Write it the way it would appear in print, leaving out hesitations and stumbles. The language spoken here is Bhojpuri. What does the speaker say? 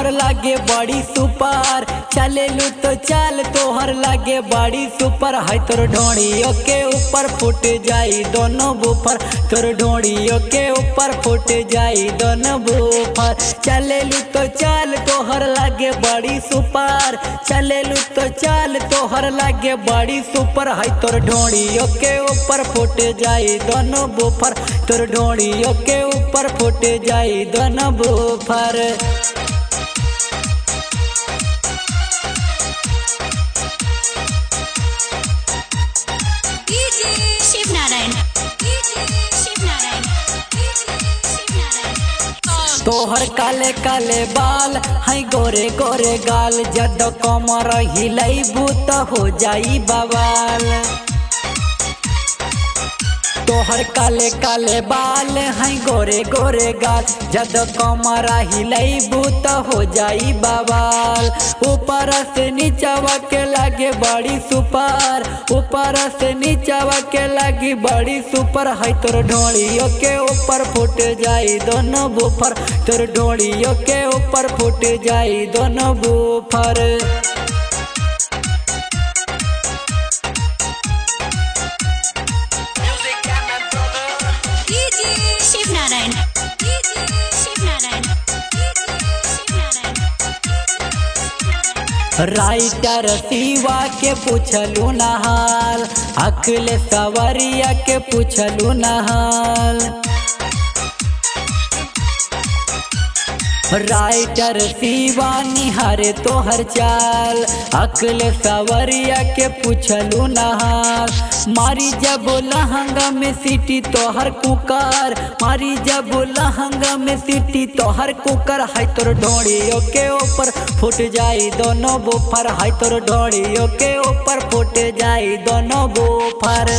तोहर लागे बड़ी सुपर, चलेलू तो चाल तोहर लागे बड़ी सुपर। है तोर ढोड़ियों के ऊपर फूट जाई दोनों बुफर, तोर ढोड़ियों के ऊपर फूट जाई दोनों बुफर। चलेलू तो चाल तोहर लागे बड़ी सुपर, चलेलू तो चाल तोहर लागे बड़ी सुपर। है तोर ढोड़ियों के ऊपर फूट जाई दोनों बुफर, तोर ढोड़ियों के ऊपर फूट जाई दोनों बुफर। तोहर काले काले बाल है गोरे गोरे गाल, जद कमर हिलैबू त हो जाई बवाल। तोहर काले काले बाल है गोरे गोरे गाल, जद कमर हिलैबू त हो जाई बवाल। ऊपर से नीचवा के लागे बड़ी सुपर, ऊपर से नीचवा के लागी बड़ी सुपर। है तोर ढोड़ियों के ऊपर फूट जाई दोनों बुफर, तोर ढोड़ियों के ऊपर फूट जाई दोनों बुफर। राइटर शिवा के पूछलू नहाल, अखिलेश सवरिया के पूछलू नहाल। राइटर शिवा निहारे तोहर चाल, अखिलेश सवरिया के पूछलू नहाल। मारी जब लहंगा में सीटी तोहर कुकर, मारी जब लहंगा में सीटी तोहर कुकर। है तोर ढोड़ियों के ऊपर फूट जाई दोनों बुफर, है तोर ढोड़ियों के ऊपर फूट जाई दोनों बुफर।